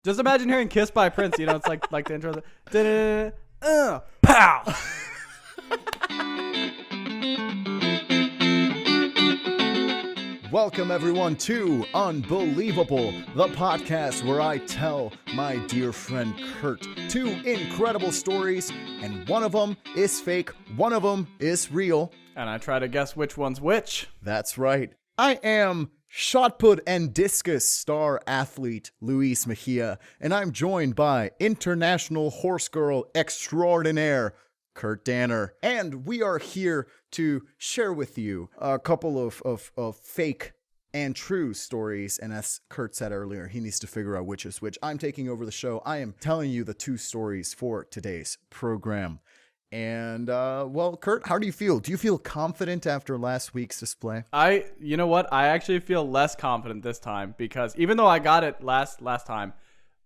Just imagine hearing "Kissed by Prince." You know, it's like the intro. Pow. Welcome everyone to Unbelievable, the podcast where I tell my dear friend Kurt 2 incredible stories, and one of them is fake, one of them is real. And I try to guess which one's which. That's right. I am shot put and discus star athlete Luis Mejia, and I'm joined by international horse girl extraordinaire Kurt Danner, and we are here to share with you a couple of fake and true stories. And as Kurt said earlier, he needs to figure out which is which. I'm taking over the show. I am telling you the two stories for today's program. And, well, Kurt, how do you feel? Do you feel confident after last week's display? You know what? I actually feel less confident this time because even though I got it last time,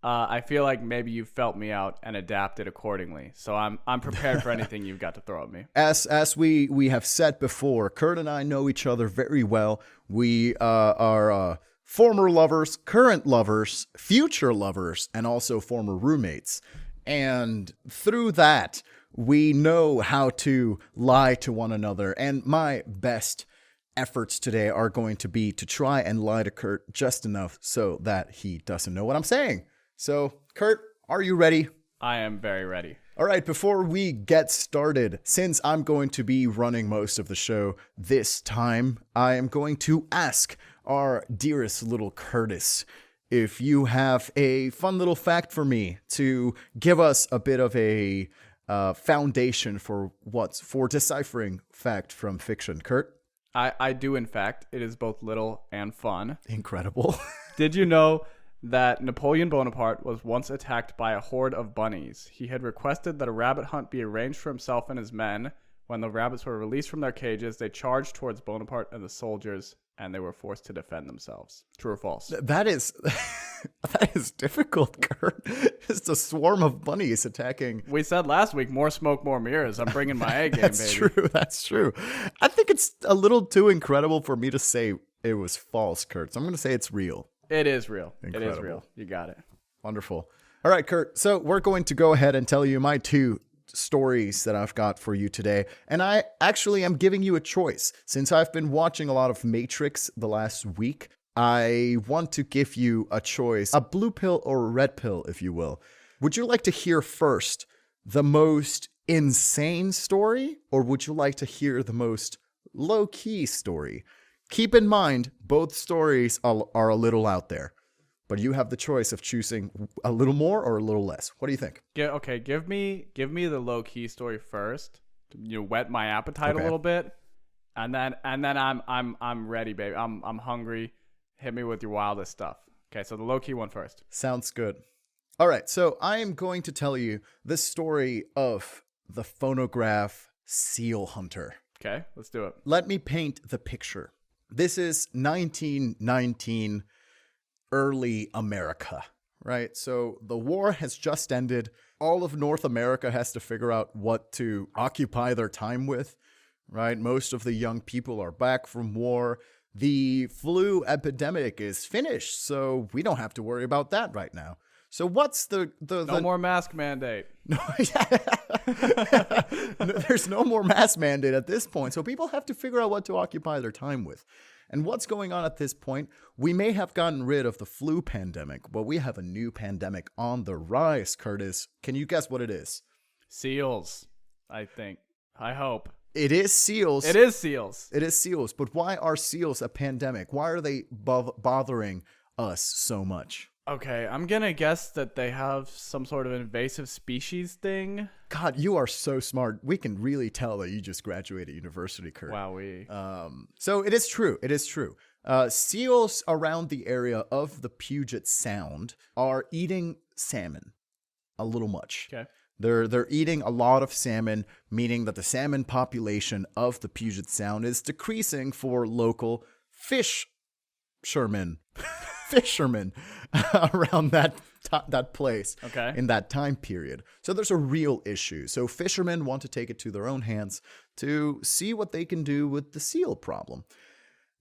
I feel like maybe you felt me out and adapted accordingly. So I'm prepared for anything you've got to throw at me. As we have said before, Kurt and I know each other very well. We are former lovers, current lovers, future lovers, and also former roommates. And through that, we know how to lie to one another. And my best efforts today are going to be to try and lie to Kurt just enough so that he doesn't know what I'm saying. So, Kurt, are you ready? I am very ready. All right, before we get started, since I'm going to be running most of the show this time, I am going to ask our dearest little Curtis if you have a fun little fact for me to give us a bit of a foundation for deciphering fact from fiction. Kurt? I do, in fact. It is both little and fun. Incredible. Did you know that Napoleon Bonaparte was once attacked by a horde of bunnies? He had requested that a rabbit hunt be arranged for himself and his men. When the rabbits were released from their cages, they charged towards Bonaparte and the soldiers, and they were forced to defend themselves. True or false? That is difficult, Kurt. It's a swarm of bunnies attacking. We said last week, more smoke, more mirrors. I'm bringing my A game, baby. That's true. I think it's a little too incredible for me to say it was false, Kurt. So I'm going to say it's real. It is real. Incredible. It is real. You got it. Wonderful. All right, Kurt. So we're going to go ahead and tell you my two stories that I've got for you today. And I actually am giving you a choice. Since I've been watching a lot of Matrix the last week, I want to give you a choice, a blue pill or a red pill, if you will. Would you like to hear first the most insane story, or would you like to hear the most low-key story? Keep in mind, both stories are a little out there, but you have the choice of choosing a little more or a little less. What do you think? Yeah, okay, give me the low key story first. Whet my appetite a little bit, and then I'm ready, baby. I'm hungry. Hit me with your wildest stuff. Okay, so the low key one first. Sounds good. All right, so I am going to tell you the story of the phonograph seal hunter. Okay, let's do it. Let me paint the picture. This is 1919, early America, right? So the war has just ended. All of North America has to figure out what to occupy their time with, right? Most of the young people are back from war. The flu epidemic is finished, so we don't have to worry about that right now. So what's the No more mask mandate. No, there's no more mask mandate at this point. So people have to figure out what to occupy their time with. And what's going on at this point? We may have gotten rid of the flu pandemic, but we have a new pandemic on the rise, Curtis. Can you guess what it is? Seals, I think. I hope. It is seals. It is seals. It is seals. But why are seals a pandemic? Why are they bothering us so much? Okay, I'm going to guess that they have some sort of invasive species thing. God, you are so smart. We can really tell that you just graduated university, Kurt. Wowee. So it is true. It is true. Seals around the area of the Puget Sound are eating salmon a little much. Okay. They're eating a lot of salmon, meaning that the salmon population of the Puget Sound is decreasing for local fishermen around that place in that time period. So there's a real issue. So fishermen want to take it to their own hands to see what they can do with the seal problem.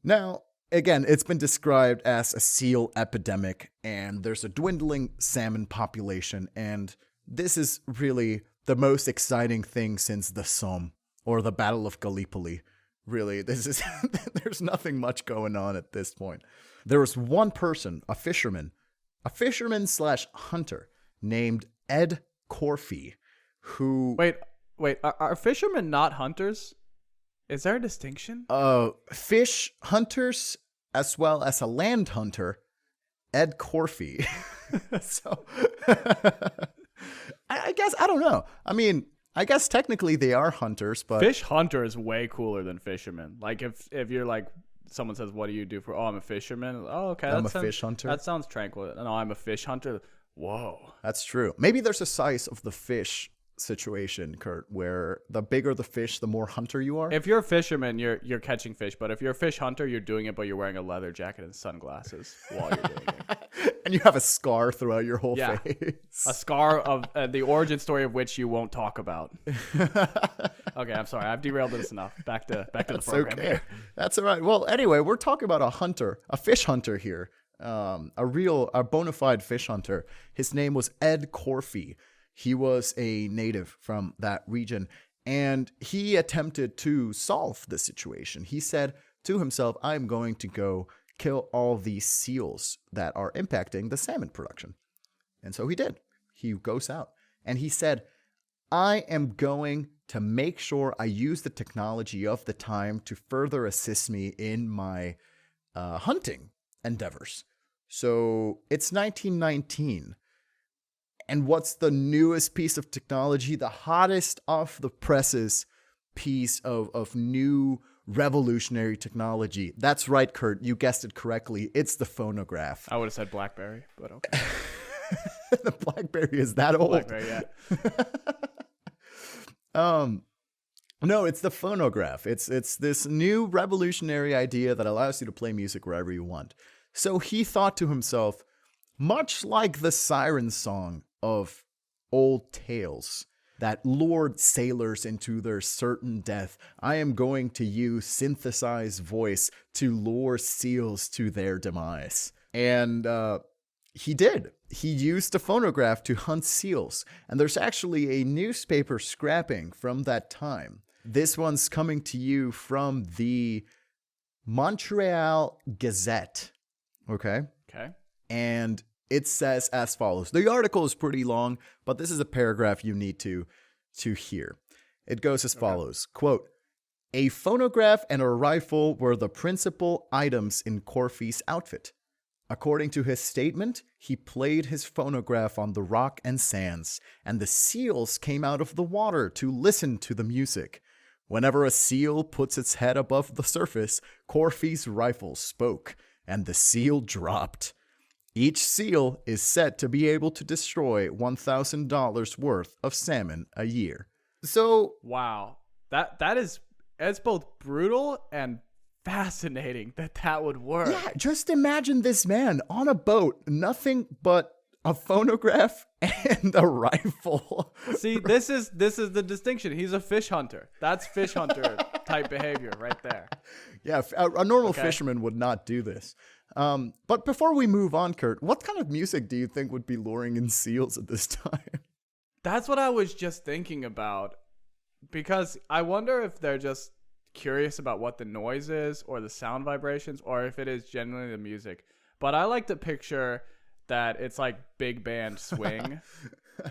Now, again, it's been described as a seal epidemic, and there's a dwindling salmon population, and this is really the most exciting thing since the Somme or the Battle of Gallipoli. Really, this is there's nothing much going on at this point. There was one person, a fisherman slash hunter named Ed Corfey, who Wait, are fishermen not hunters? Is there a distinction? Fish hunters as well as a land hunter, Ed Corfey. So I guess, I don't know. I mean, I guess technically they are hunters, but Fish hunter is way cooler than fisherman. Like if you're like, someone says, "What do you do for?" "Oh, I'm a fisherman." "Oh, okay, I'm a fish hunter. That sounds tranquil." "No, I'm a fish hunter." Whoa, That's true. Maybe there's a size of the fish situation, Kurt, where the bigger the fish, the more hunter you are. if you're a fisherman, you're catching fish, but if you're a fish hunter, you're doing it, but you're wearing a leather jacket and sunglasses while you're doing it. And you have a scar throughout your whole Yeah. face. A scar of the origin story of which you won't talk about. Okay, I'm sorry. I've derailed this enough. Back to the That's program. okay. That's all right. Well, anyway, we're talking about a fish hunter here. A bona fide fish hunter. His name was Ed Corfey. He was a native from that region, and he attempted to solve the situation. He said to himself, "I'm going to go kill all these seals that are impacting the salmon production." And so he did. He goes out and he said, "I am going to make sure I use the technology of the time to further assist me in my hunting endeavors." So it's 1919. And what's the newest piece of technology? The hottest off the presses piece of new revolutionary technology. That's right, Kurt. You guessed it correctly. It's the phonograph. I would have said BlackBerry, but okay. The BlackBerry is that old? BlackBerry, yeah. No, it's the phonograph. It's this new revolutionary idea that allows you to play music wherever you want. So he thought to himself, much like the siren song of old tales that lured sailors into their certain death, I am going to use synthesized voice to lure seals to their demise. And he did. He used a phonograph to hunt seals. And there's actually a newspaper scrapping from that time. This one's coming to you from the Montreal Gazette. Okay? Okay. And it says as follows. The article is pretty long, but this is a paragraph you need to hear. It goes as follows. Quote, "A phonograph and a rifle were the principal items in Corfey's outfit. According to his statement, he played his phonograph on the rock and sands, and the seals came out of the water to listen to the music. Whenever a seal puts its head above the surface, Corfey's rifle spoke, and the seal dropped. Each seal is said to be able to destroy $1,000 worth of salmon a year." So, Wow. It's both brutal and fascinating that would work. yeah, just imagine this man on a boat, nothing but a phonograph and a rifle. See, this is the distinction. He's a fish hunter. That's fish hunter type behavior right there. Yeah, a normal fisherman would not do this. But before we move on, Kurt, what kind of music do you think would be luring in seals at this time? That's what I was just thinking about, because I wonder if they're just curious about what the noise is or the sound vibrations, or if it is genuinely the music. But I like to picture that it's like big band swing.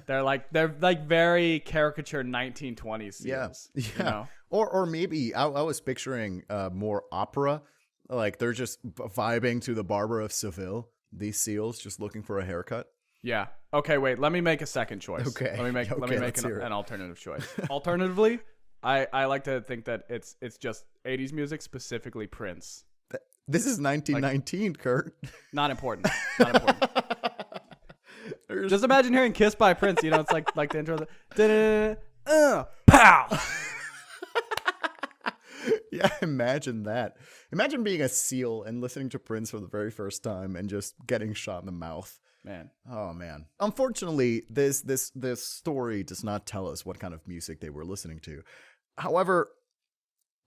They're like very caricature 1920s seals. Yeah. You know? Or maybe I was picturing more opera. Like they're just vibing to the Barber of Seville. These seals just looking for a haircut. Yeah. Okay, wait. Let me make a second choice. Okay. Let me make an alternative choice. Alternatively, I like to think that it's just 80s music, specifically Prince. This is 1919, Kurt. Not important. Not important. Just imagine hearing "Kissed by Prince." You know, it's like the intro. Pow. Yeah, imagine that. Imagine being a seal and listening to Prince for the very first time and just getting shot in the mouth. Man. Oh, man. Unfortunately, this story does not tell us what kind of music they were listening to. However,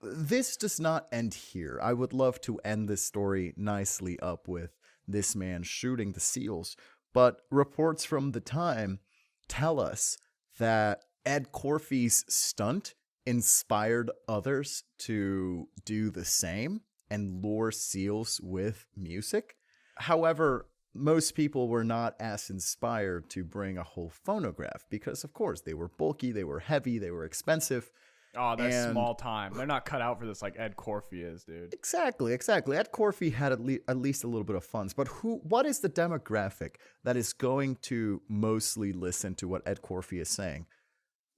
This does not end here. I would love to end this story nicely up with this man shooting the seals, but reports from the time tell us that Ed Corfey's stunt inspired others to do the same and lure seals with music. However, most people were not as inspired to bring a whole phonograph because, of course, they were bulky, they were heavy, they were expensive. Oh, they're small time. They're not cut out for this like Ed Corfey is, dude. Exactly. Ed Corfey had at least a little bit of funds, but what is the demographic that is going to mostly listen to what Ed Corfey is saying?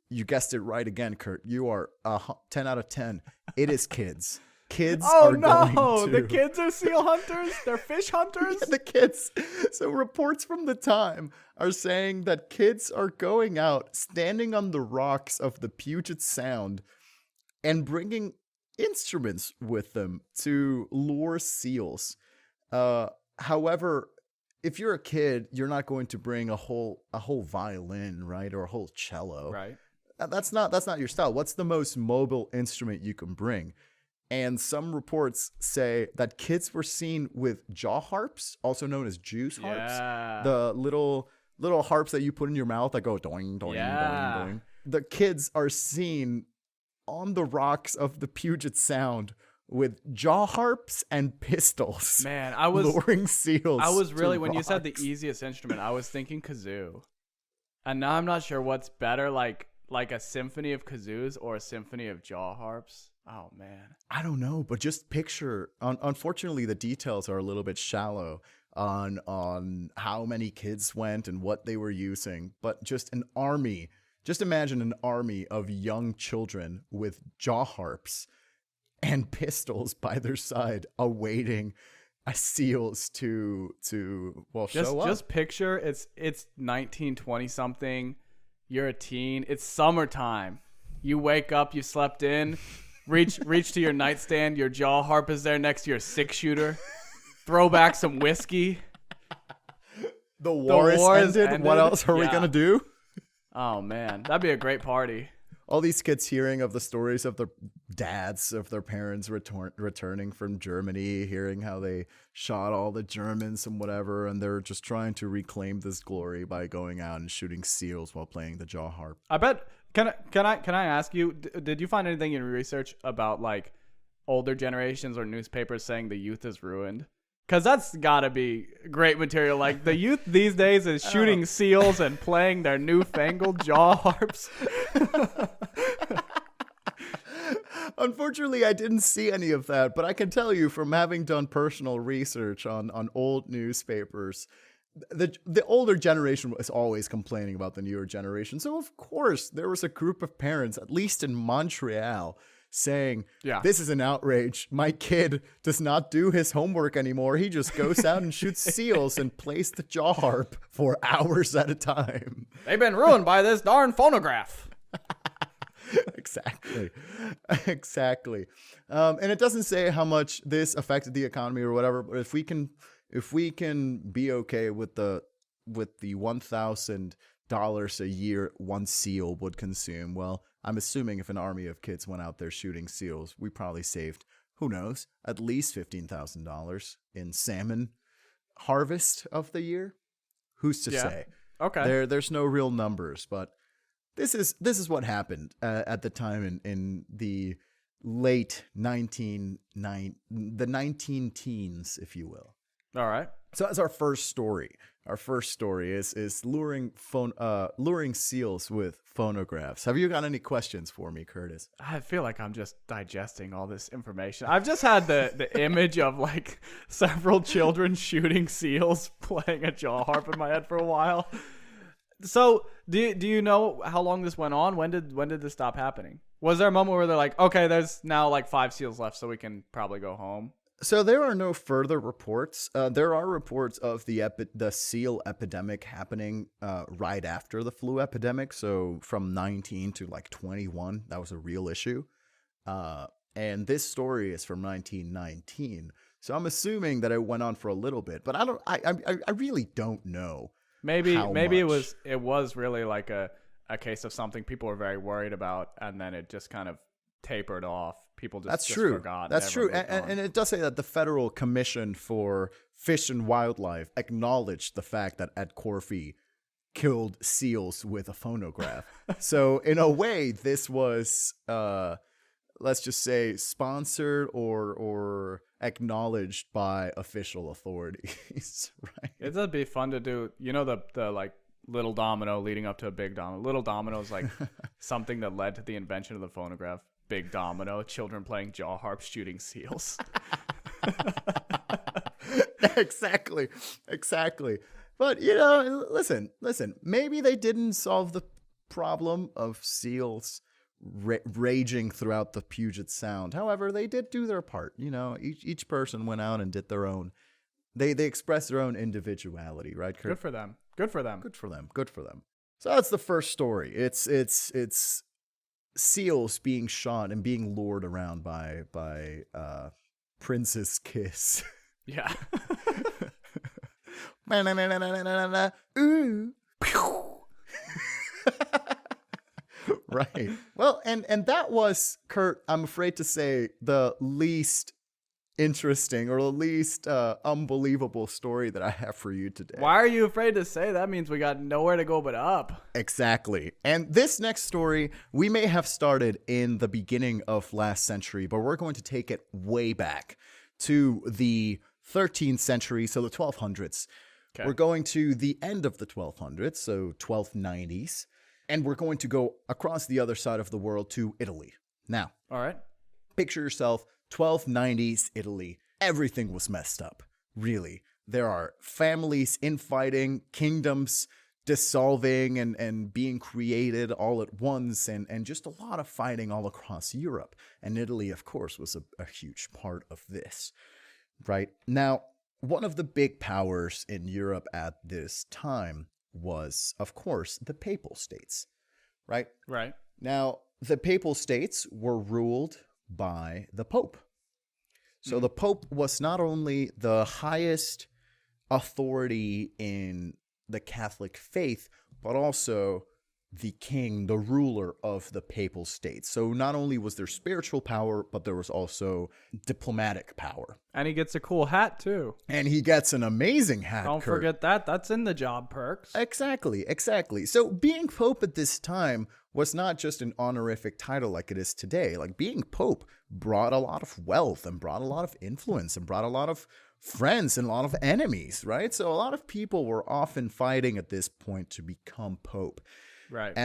You guessed it right again, Kurt. You are 10 out of 10. It is kids. Kids are going to... The kids are seal hunters? They're fish hunters? Yeah, the kids. So reports from the time are saying that kids are going out, standing on the rocks of the Puget Sound, and bringing instruments with them to lure seals. However, if you're a kid, you're not going to bring a whole violin, right, or a whole cello. Right. That's not your style. What's the most mobile instrument you can bring? And some reports say that kids were seen with jaw harps, also known as juice harps. Yeah. The little harps that you put in your mouth that go doing, doing, doing, doing. The kids are seen on the rocks of the Puget Sound with jaw harps and pistols. Man, I was luring seals. I was really, when rocks. you said the easiest instrument, I was thinking kazoo. And now I'm not sure what's better, like a symphony of kazoos or a symphony of jaw harps. Oh, man. I don't know, but just picture, unfortunately, the details are a little bit shallow on how many kids went and what they were using, but just an army. Just imagine an army of young children with jaw harps and pistols by their side awaiting seals to show up. Just picture it's 1920 something. You're a teen. It's summertime. You wake up, you slept in. Reach to your nightstand. Your jaw harp is there next to your 6-shooter. Throw back some whiskey. The war is ended. What else are we gonna do? Oh man, that'd be a great party. All these kids hearing of the stories of their dads, of their parents returning from Germany, hearing how they shot all the Germans and whatever, and they're just trying to reclaim this glory by going out and shooting seals while playing the jaw harp. I bet. Can I ask you? Did you find anything in your research about like older generations or newspapers saying the youth is ruined? Because that's got to be great material. Like the youth these days is shooting seals and playing their newfangled jaw harps. Unfortunately, I didn't see any of that, but I can tell you from having done personal research on old newspapers, the older generation was always complaining about the newer generation. So, of course, there was a group of parents, at least in Montreal, saying, this is an outrage. My kid does not do his homework anymore. He just goes out and shoots seals and plays the jaw harp for hours at a time. They've been ruined by this darn phonograph. Exactly. And it doesn't say how much this affected the economy or whatever, but if we can be okay with the $1,000 a year one seal would consume, well, I'm assuming if an army of kids went out there shooting seals, we probably saved, who knows, at least $15,000 in salmon harvest of the year. Who's to say? Okay. There's no real numbers, but this is what happened at the time in the late 19 teens, if you will. All right. So that's our first story. Our first story is luring seals with phonographs. Have you got any questions for me, Curtis? I feel like I'm just digesting all this information. I've just had the image of like several children shooting seals playing a jaw harp in my head for a while. So do you know how long this went on? When did this stop happening? Was there a moment where they're like, okay, there's now like 5 seals left, so we can probably go home? So there are no further reports. There are reports of the seal epidemic happening right after the flu epidemic. So from 19 to like 21, that was a real issue. And this story is from 1919. So I'm assuming that it went on for a little bit, but I really don't know. Maybe it was really like a case of something people were very worried about, and then it just kind of tapered off people just, That's just true. forgot. That's true. Everyone moved on. And it does say that the Federal Commission for Fish and Wildlife acknowledged the fact that Ed Corfey killed seals with a phonograph. So in a way, this was, let's just say, sponsored or acknowledged by official authorities, right? It'd be fun to do. You know, the like little domino leading up to a big domino. Little domino is like something that led to the invention of the phonograph. Big domino, children playing jaw harps, shooting seals. Exactly. But, you know, listen, maybe they didn't solve the problem of seals raging throughout the Puget Sound. However, they did do their part. You know, each person went out and did their own. They expressed their own individuality, right, Kurt? Good for them. Good for them. Good for them. Good for them. So that's the first story. It's seals being shot and being lured around by Prince's Kiss. Yeah. Ooh. Right. Well, and that was, Kurt, I'm afraid to say, the least interesting or the least unbelievable story that I have for you today. Why are you afraid to say that? Means we got nowhere to go but up. Exactly. And this next story, we may have started in the beginning of last century, but we're going to take it way back to the 13th century, so the 1200s. Okay. We're going to the end of the 1200s, so 1290s, and we're going to go across the other side of the world to Italy. Now, all right. Picture yourself, 1290s Italy. Everything was messed up, really. There are families infighting, kingdoms dissolving and being created all at once, and just a lot of fighting all across Europe. And Italy, of course, was a huge part of this, right? Now, one of the big powers in Europe at this time was, of course, the Papal States, right? Right. Now, the Papal States were ruled by the Pope. So the Pope was not only the highest authority in the Catholic faith, but also the king, the ruler of the Papal States. So not only was there spiritual power, but there was also diplomatic power. And he gets a cool hat, too. And he gets an amazing hat, Don't Kurt. forget that. That's in the job perks. Exactly. So being Pope at this time was not just an honorific title like it is today. Like, being Pope brought a lot of wealth and brought a lot of influence and brought a lot of friends and a lot of enemies, right? So a lot of people were often fighting at this point to become Pope. Right.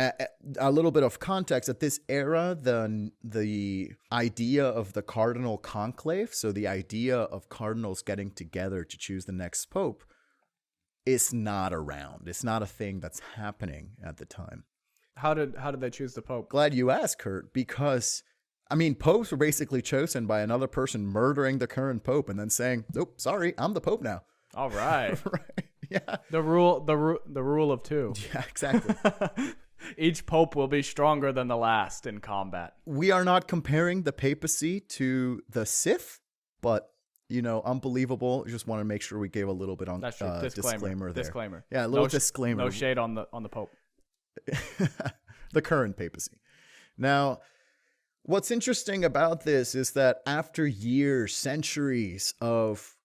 A little bit of context, at this era, the idea of the cardinal conclave, so the idea of cardinals getting together to choose the next pope, is not around. It's not a thing that's happening at the time. How did they choose the pope? Glad you asked, Kurt, because, I mean, popes were basically chosen by another person murdering the current pope and then saying, nope, sorry, I'm the pope now. All right. Right. Yeah. The rule of two. Yeah, exactly. Each pope will be stronger than the last in combat. We are not comparing the papacy to the Sith, but, you know, unbelievable. Just want to make sure we gave a little bit on disclaimer there. Disclaimer. Yeah, a little disclaimer. No shade on the pope. The current papacy. Now, what's interesting about this is that after years, centuries of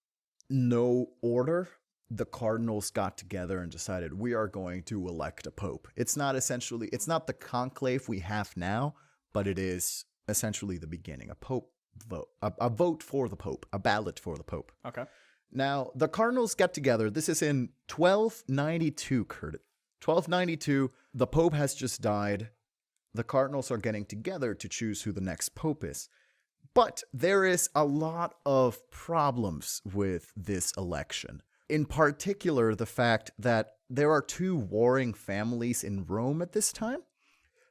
no order, the cardinals got together and decided we are going to elect a pope. It's not the conclave we have now, but it is essentially the beginning, a pope vote, a vote for the pope, a ballot for the pope. Okay. Now, the cardinals get together. This is in 1292, Kurt. 1292, the pope has just died. The cardinals are getting together to choose who the next pope is. But there is a lot of problems with this election. In particular, the fact that there are two warring families in Rome at this time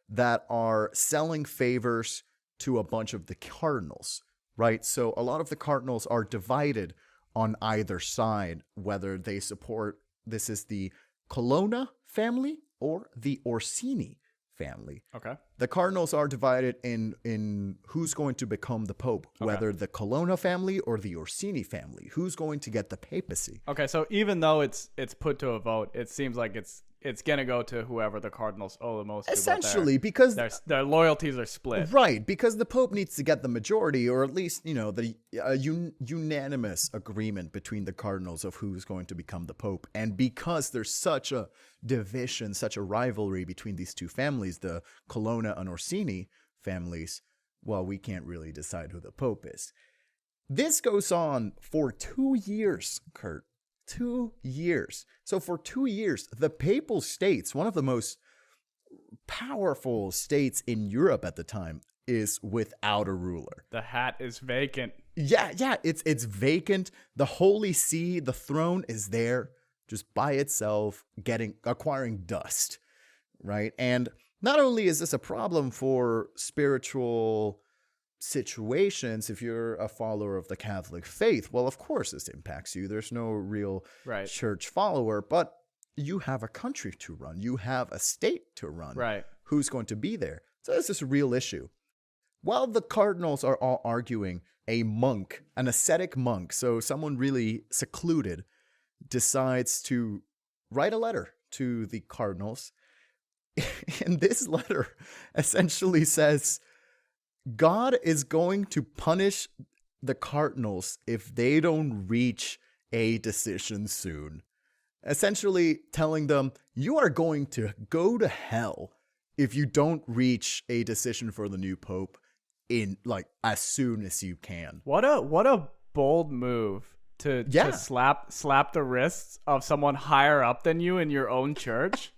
that are selling favors to a bunch of the cardinals, right? So a lot of the cardinals are divided on either side, whether they support, this is the Colonna family or the Orsini family. Okay. The cardinals are divided in who's going to become the pope, whether the Colonna family or the Orsini family. Who's going to get the papacy? Okay, so even though it's put to a vote, it seems like it's it's gonna go to whoever the cardinals owe the most to. Essentially, because their loyalties are split. Right, because the Pope needs to get the majority, or at least, the unanimous agreement between the cardinals of who's going to become the Pope. And because there's such a division, such a rivalry between these two families, the Colonna and Orsini families, well, we can't really decide who the Pope is. This goes on for 2 years, Kurt. 2 years. So for 2 years, the Papal States, one of the most powerful states in Europe at the time, is without a ruler. The hat is vacant. Yeah, it's vacant. The Holy See, the throne is there just by itself, acquiring dust, right? And not only is this a problem for spiritual situations, if you're a follower of the Catholic faith, well, of course this impacts you. There's no real church follower, but you have a country to run. You have a state to run. Right. Who's going to be there? So this is a real issue. While the cardinals are all arguing, a monk, an ascetic monk, so someone really secluded, decides to write a letter to the cardinals. And this letter essentially says, God is going to punish the cardinals if they don't reach a decision soon. Essentially telling them, you are going to go to hell if you don't reach a decision for the new pope in as soon as you can. What a bold move to slap the wrists of someone higher up than you in your own church.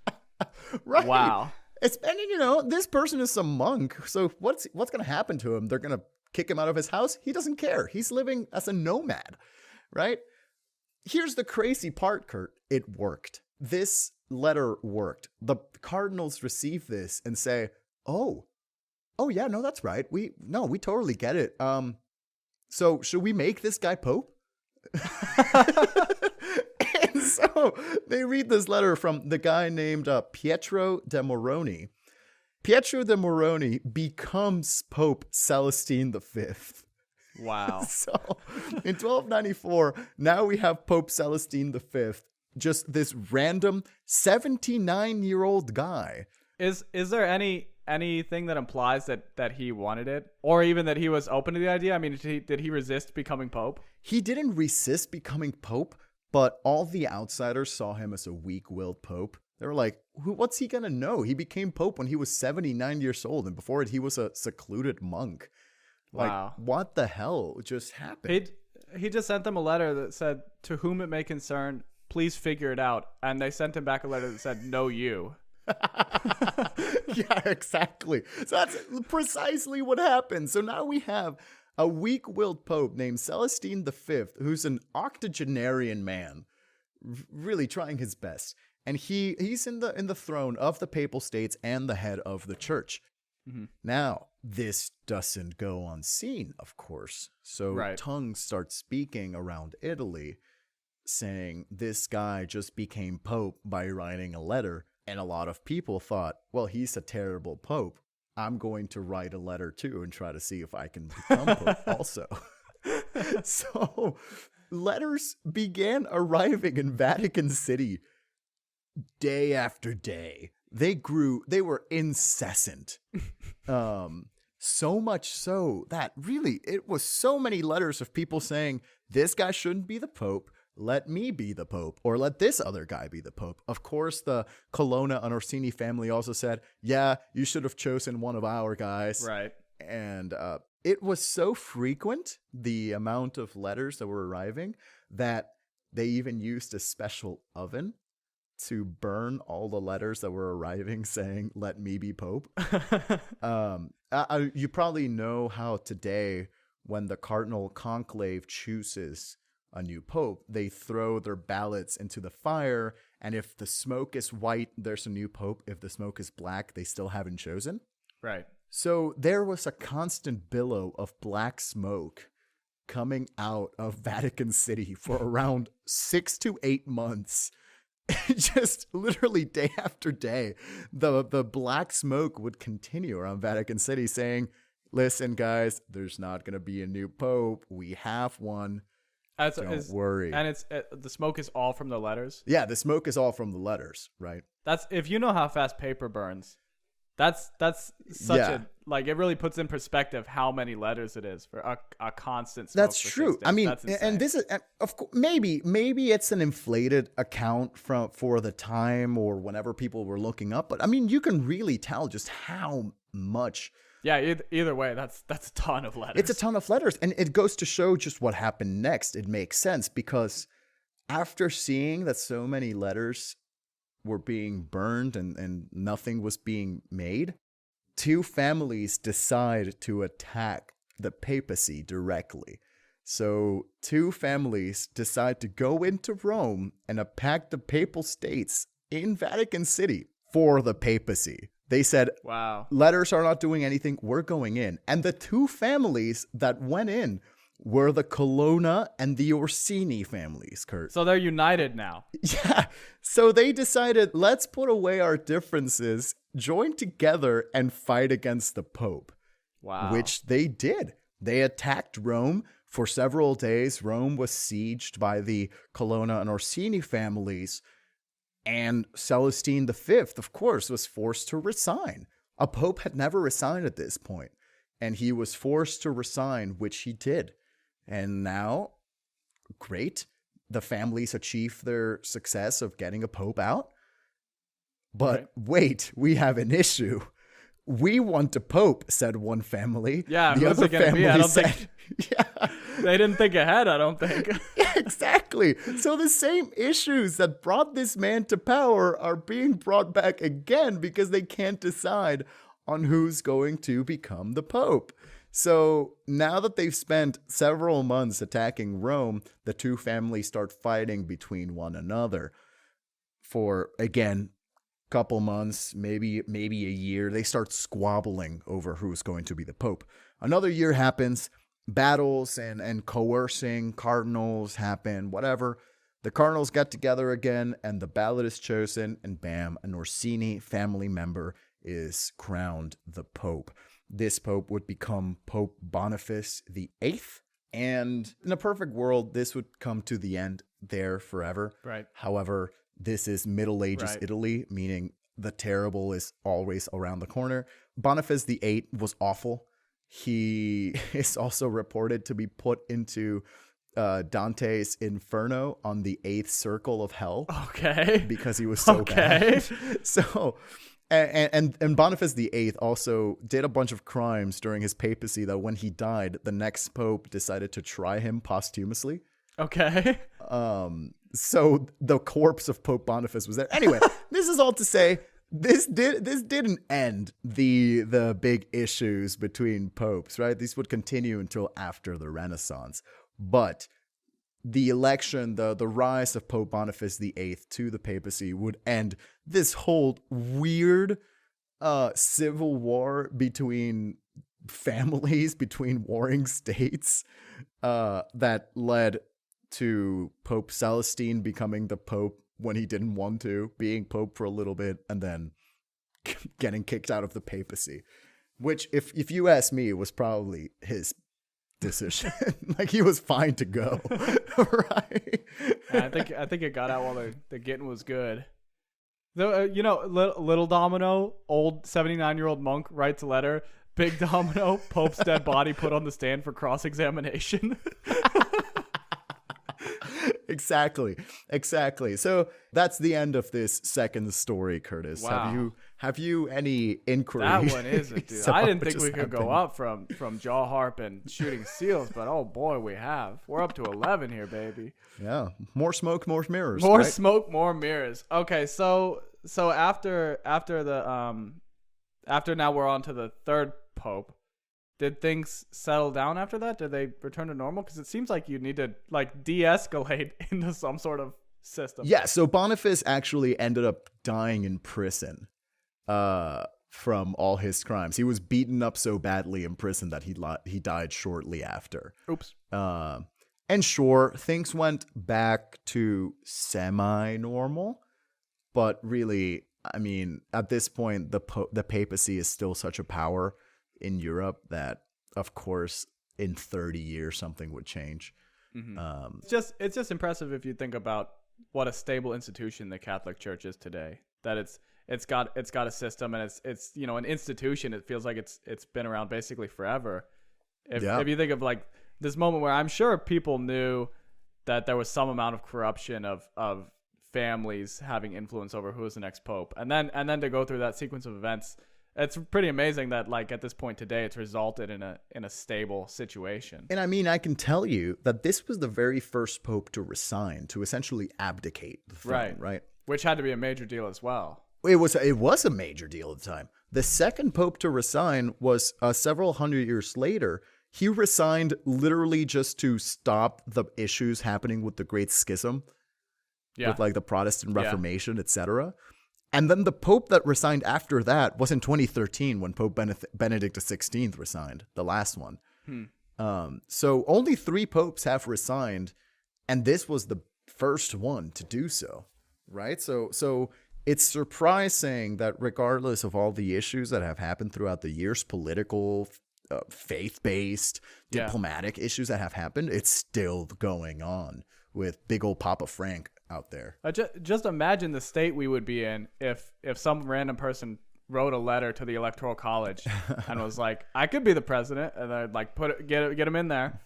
Right. Wow. And this person is some monk, so what's going to happen to him? They're going to kick him out of his house? He doesn't care. He's living as a nomad, right? Here's the crazy part, Kurt. It worked. This letter worked. The cardinals receive this and say, oh yeah, no, that's right. We totally get it. So should we make this guy pope? And so they read this letter from the guy named Pietro de Moroni. Pietro de Moroni becomes Pope Celestine V. Wow. So in 1294, now we have Pope Celestine V, just this random 79-year-old guy. Is there anything that implies that he wanted it, or even that he was open to the idea? I mean, did he resist becoming pope? He didn't resist becoming pope, but all the outsiders saw him as a weak-willed pope. They were like, what's he gonna know? He became pope when he was 79 years old, and before it, he was a secluded monk. Wow. What the hell just happened? He just sent them a letter that said, to whom it may concern, please figure it out. And they sent him back a letter that said, no, you. Yeah, exactly. So that's precisely what happened. So now we have a weak-willed pope named Celestine V, who's an octogenarian man, really trying his best. And he's in the throne of the Papal States and the head of the church. Mm-hmm. Now, this doesn't go unseen, of course. So tongues start speaking around Italy, saying this guy just became pope by writing a letter. And a lot of people thought, well, he's a terrible pope. I'm going to write a letter too and try to see if I can become pope also. So letters began arriving in Vatican City day after day. They were incessant. So much so that really it was so many letters of people saying, this guy shouldn't be the pope. Let me be the pope, or let this other guy be the pope. Of course, the Colonna and Orsini family also said, yeah, you should have chosen one of our guys. Right. And it was so frequent, the amount of letters that were arriving, that they even used a special oven to burn all the letters that were arriving saying, let me be pope. You probably know how today, when the cardinal conclave chooses a new pope, they throw their ballots into the fire, and if the smoke is white, there's a new pope. If the smoke is black, they still haven't chosen. Right. So there was a constant billow of black smoke coming out of Vatican City for around 6 to 8 months. Just literally day after day, the black smoke would continue around Vatican City saying, listen, guys, there's not going to be a new pope. We have one. Don't worry. And the smoke is all from the letters? Yeah, the smoke is all from the letters, right? That's if you know how fast paper burns. That's such a like it really puts in perspective how many letters it is for a constant smoke. That's for true. 6 I days. mean, That's insane. and this is of course maybe it's an inflated account for the time or whenever people were looking up, but I mean, you can really tell just how much. Yeah, either way, that's a ton of letters. It's a ton of letters, and it goes to show just what happened next. It makes sense because after seeing that so many letters were being burned and nothing was being made, two families decide to attack the papacy directly. So two families decide to go into Rome and attack the papal states in Vatican City for the papacy. They said, wow, letters are not doing anything, we're going in. And the two families that went in were the Colonna and the Orsini families, Kurt. So they're united now. Yeah. So they decided, let's put away our differences, join together, and fight against the Pope. Wow. Which they did. They attacked Rome for several days. Rome was sieged by the Colonna and Orsini families. And Celestine V, of course, was forced to resign. A pope had never resigned at this point, and he was forced to resign, which he did. And now, great, the families achieved their success of getting a pope out. But wait, we have an issue. We want a pope, said one family. Yeah, the other family said, yeah. They didn't think ahead, I don't think. Yeah, exactly. So the same issues that brought this man to power are being brought back again because they can't decide on who's going to become the pope. So now that they've spent several months attacking Rome, the two families start fighting between one another for, again, couple months, maybe a year. They start squabbling over who's going to be the pope. Another year happens. Battles and coercing cardinals happen, whatever. The cardinals get together again, and the ballot is chosen, and bam, an Orsini family member is crowned the pope. This pope would become Pope Boniface VIII, and in a perfect world, this would come to the end there forever. Right. However, this is Middle Ages Right. Italy, meaning the terrible is always around the corner. Boniface VIII was awful. He is also reported to be put into Dante's Inferno on the 8th circle of hell. Okay. Because he was so bad. So, and Boniface VIII also did a bunch of crimes during his papacy that when he died, the next pope decided to try him posthumously. Okay. So the corpse of Pope Boniface was there. Anyway, this is all to say, this didn't end the big issues between popes, right? These would continue until after the Renaissance. But the election, the rise of Pope Boniface VIII to the papacy would end this whole weird civil war between families, between warring states, that led to Pope Celestine becoming the pope when he didn't want to, being pope for a little bit, and then getting kicked out of the papacy, which, if you ask me, was probably his decision. Like, he was fine to go. Right? I think it got out while the getting was good. Though, little Domino, old 79-year-old monk, writes a letter. Big Domino, Pope's dead body put on the stand for cross-examination. Exactly. So that's the end of this second story, Curtis. Wow. Have you any inquiry? That one is it, dude. I didn't think we could go up from jaw harp and shooting seals, but oh boy, we have. We're up to 11 here, baby. Yeah, more smoke, more mirrors. More right? smoke, more mirrors. Okay, so after now we're on to the third pope. Did things settle down after that? Did they return to normal? Because it seems like you need to de-escalate into some sort of system. Yeah, so Boniface actually ended up dying in prison from all his crimes. He was beaten up so badly in prison that he died shortly after. Oops. And sure, things went back to semi-normal, but really, I mean, at this point, the papacy is still such a power in Europe that, of course, in 30 years something would change. Mm-hmm. It's just impressive if you think about what a stable institution the Catholic Church is today. that it's got a system, and it's an institution. It feels like it's been around basically forever. If you think of like this moment where I'm sure people knew that there was some amount of corruption of families having influence over who was the next pope, and then to go through that sequence of events, it's pretty amazing that like at this point today it's resulted in a stable situation. And I mean, I can tell you that this was the very first pope to resign, to essentially abdicate the throne, right? Which had to be a major deal as well. It was a major deal at the time. The second pope to resign was several hundred years later. He resigned literally just to stop the issues happening with the Great Schism, with like the Protestant Reformation, etc. And then the pope that resigned after that was in 2013 when Pope Benedict XVI resigned, the last one. So only 3 popes have resigned, and this was the first one to do so, right? So it's surprising that regardless of all the issues that have happened throughout the years, political, faith-based, diplomatic issues that have happened, it's still going on with big old Papa Frank out there. Just imagine the state we would be in if some random person wrote a letter to the Electoral College and was like, I could be the president, and they'd like get him in there.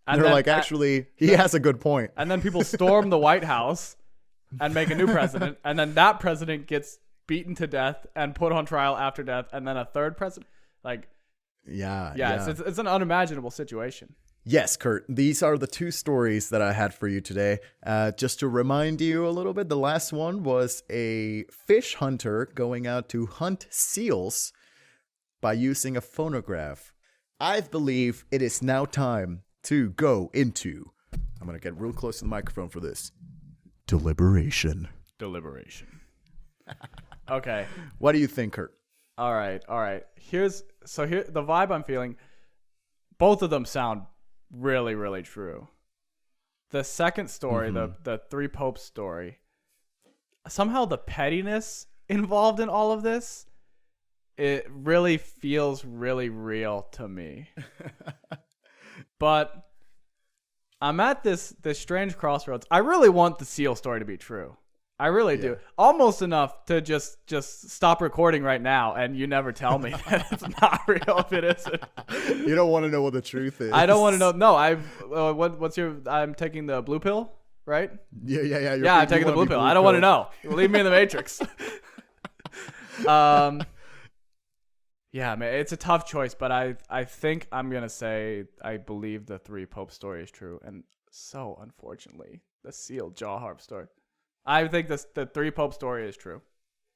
And they're like, actually, he has a good point. And then people storm the White House and make a new president, and then that president gets beaten to death and put on trial after death, and then a third president, like, it's an unimaginable situation. Yes, Kurt, these are the 2 stories that I had for you today. Just to remind you a little bit, the last one was a fish hunter going out to hunt seals by using a phonograph. I believe it is now time to go into, I'm going to get real close to the microphone for this, deliberation. Okay. What do you think, Kurt? All right. Here the vibe I'm feeling. Both of them sound really, really true. The second story, the 3 popes story, somehow the pettiness involved in all of this, it really feels really real to me. But I'm at this strange crossroads. I really want the seal story to be true. I really do. Almost enough to just stop recording right now and you never tell me that it's not real if it isn't. You don't want to know what the truth is. I don't want to know. No, I'm taking the blue pill, right? Yeah. I'm taking the blue pill. I don't want to know. Leave me in the Matrix. Yeah, man, it's a tough choice, but I think I'm going to say I believe the 3 pope story is true. And so, unfortunately, the sealed jaw harp story. I think the 3 pope story is true.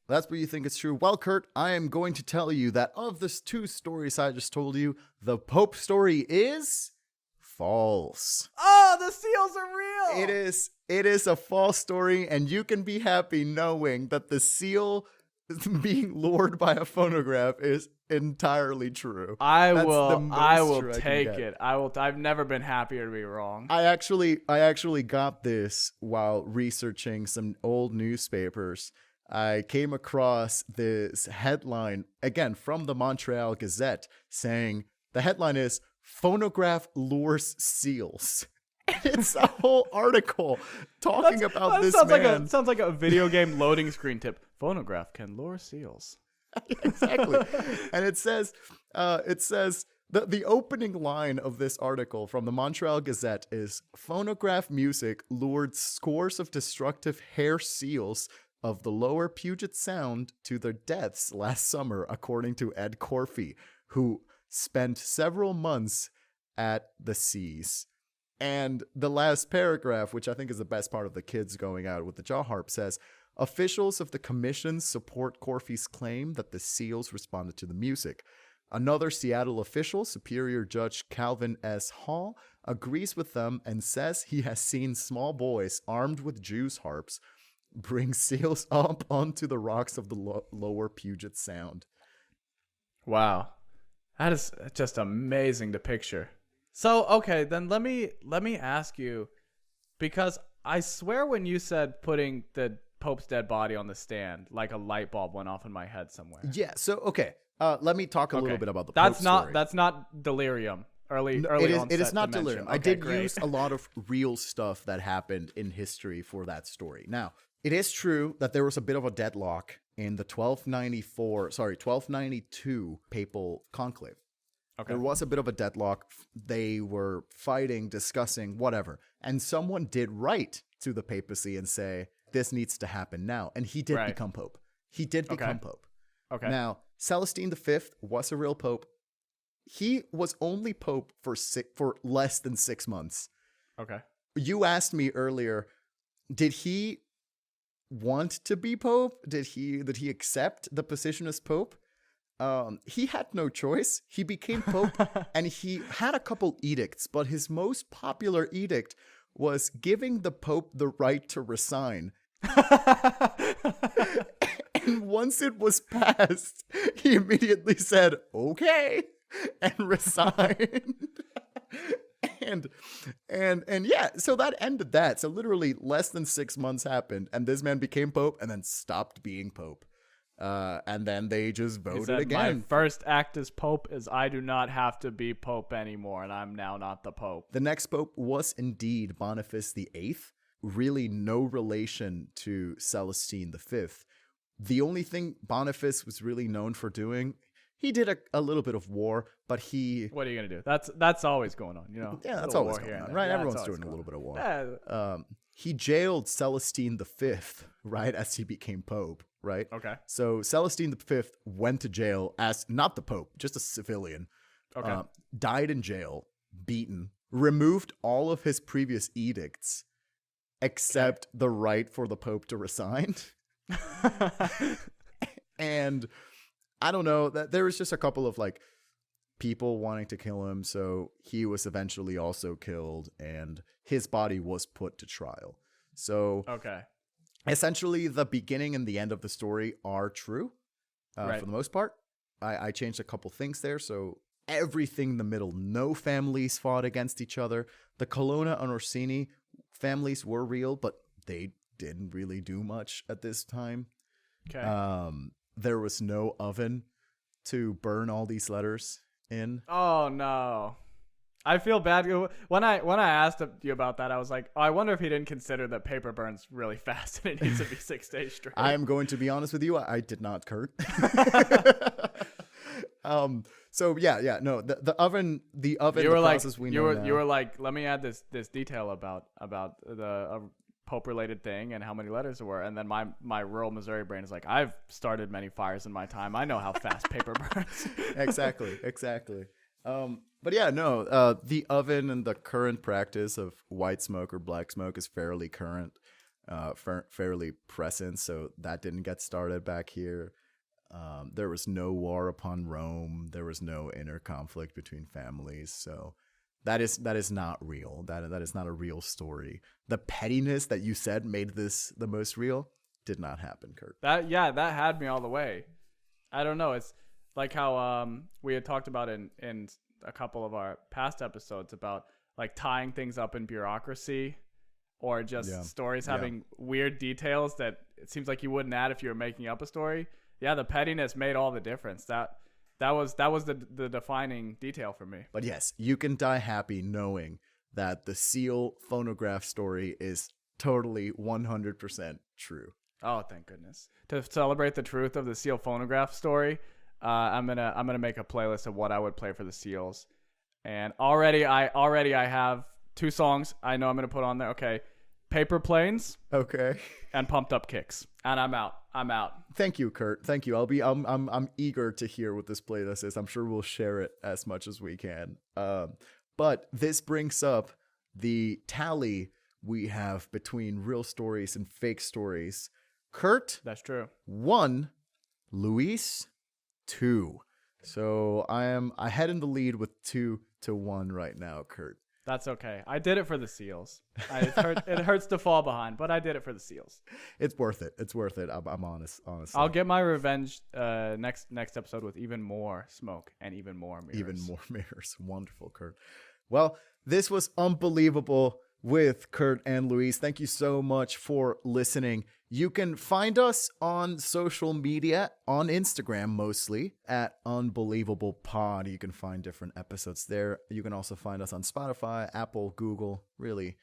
That's what you think is true. Well, Kurt, I am going to tell you that of the 2 stories I just told you, the pope story is false. Oh, the seals are real. It is a false story, and you can be happy knowing that the seal being lured by a phonograph is entirely true. I will take it. I've never been happier to be wrong. I actually got this while researching some old newspapers. I came across this headline again from the Montreal Gazette saying the headline is "Phonograph lures seals." It's a whole article talking about this man. Sounds like a video game loading screen tip. Phonograph can lure seals. Exactly. And it says the opening line of this article from the Montreal Gazette is phonograph music lured scores of destructive hair seals of the lower Puget Sound to their deaths last summer, according to Ed Corfey, who spent several months at the seas. And the last paragraph, which I think is the best part of the kids going out with the jaw harp, says, officials of the commission support Corfey's claim that the seals responded to the music. Another Seattle official, Superior Judge Calvin S. Hall, agrees with them and says he has seen small boys armed with Jews harps bring seals up onto the rocks of the lower Puget Sound. Wow. That is just amazing to picture. So, okay, then let me ask you, because I swear when you said putting the Pope's dead body on the stand, like a light bulb went off in my head somewhere. Yeah, so, okay. Let me talk a little bit about the Pope's story. That's not delirium. Early it is not dimension. delirium. Okay, I did great. use a lot of real stuff that happened in history for that story. Now, it is true that there was a bit of a deadlock in the 1292 papal conclave. Okay. There was a bit of a deadlock. They were fighting, discussing, whatever. And someone did write to the papacy and say, this needs to happen now. And he did become pope. He did become pope. Okay. Now, Celestine V was a real pope. He was only pope for less than 6 months. Okay. You asked me earlier, did he want to be pope? Did he accept the position as pope? He had no choice. He became pope and he had a couple edicts, but his most popular edict was giving the pope the right to resign. And once it was passed, he immediately said, okay, and resigned. And yeah, so that ended that. So literally less than 6 months happened, and this man became pope and then stopped being pope. And then they just voted again. My first act as pope is I do not have to be pope anymore, and I'm now not the pope. The next pope was indeed Boniface VIII, really no relation to Celestine V. The only thing Boniface was really known for doing, he did a little bit of war, but he... What are you going to do? That's always going on, you know? Yeah, that's always going on, right? Yeah, everyone's doing a little bit of war. Yeah. He jailed Celestine V, right, as he became pope, right? Okay. So Celestine V went to jail as not the pope, just a civilian. Okay. Died in jail, beaten, removed all of his previous edicts, except the right for the pope to resign. And I don't know, that there was just a couple of like people wanting to kill him, so he was eventually also killed and his body was put to trial. So okay, essentially the beginning and the end of the story are true, right, for the most part. I changed a couple things there, so everything in the middle, no families fought against each other. The Colonna and Orsini families were real, but they didn't really do much at this time. Okay. There was no oven to burn all these letters in. Oh no, I feel bad. When I asked you about that, I was like, oh, I wonder if he didn't consider that paper burns really fast and it needs to be 6 days straight. I'm going to be honest with you, I did not, Kurt. So yeah, no, the oven. You were like, you were like, let me add this detail about the Pope related thing and how many letters there were, and then my rural Missouri brain is like, I've started many fires in my time. I know how fast paper burns. Exactly. But yeah, no, the oven and the current practice of white smoke or black smoke is fairly current, fairly present. So that didn't get started back here. There was no war upon Rome. There was no inner conflict between families. So that is not real. That is not a real story. The pettiness that you said made this the most real did not happen, Kurt. That had me all the way. I don't know. It's like how we had talked about in a couple of our past episodes about like tying things up in bureaucracy or just stories having weird details that it seems like you wouldn't add if you were making up a story. Yeah, the pettiness made all the difference. That was the defining detail for me. But yes, you can die happy knowing that the seal phonograph story is totally 100% true. Oh, thank goodness. To celebrate the truth of the seal phonograph story, I'm gonna make a playlist of what I would play for the Seals. And already I have 2 songs I know I'm gonna put on there. Okay. Paper Planes. Okay. And Pumped Up Kicks. And I'm out. Thank you, Kurt. Thank you. I'm eager to hear what this playlist is. I'm sure we'll share it as much as we can. But this brings up the tally we have between real stories and fake stories. Kurt. That's true. 1, Luis 2. So I am ahead in the lead with 2-1 right now, Kurt. That's okay. I did it for the Seals. It hurts to fall behind, but I did it for the Seals. It's worth it. I'm honest. Honestly, I'll get my revenge next episode with even more smoke and even more mirrors. Even more mirrors. Wonderful, Kurt. Well, this was unbelievable with Kurt and Luis. Thank you so much for listening. You can find us on social media, on Instagram mostly, at Unbelievable Pod. You can find different episodes there. You can also find us on Spotify, Apple, Google, really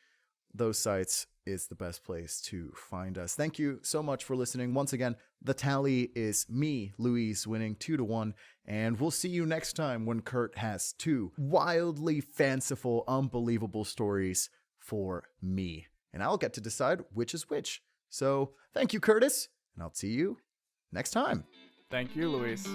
those sites. is the best place to find us. Thank you so much for listening. Once again, the tally is me, Luis, winning 2-1. And we'll see you next time when Kurt has 2 wildly fanciful, unbelievable stories for me. And I'll get to decide which is which. So thank you, Curtis, and I'll see you next time. Thank you, Luis.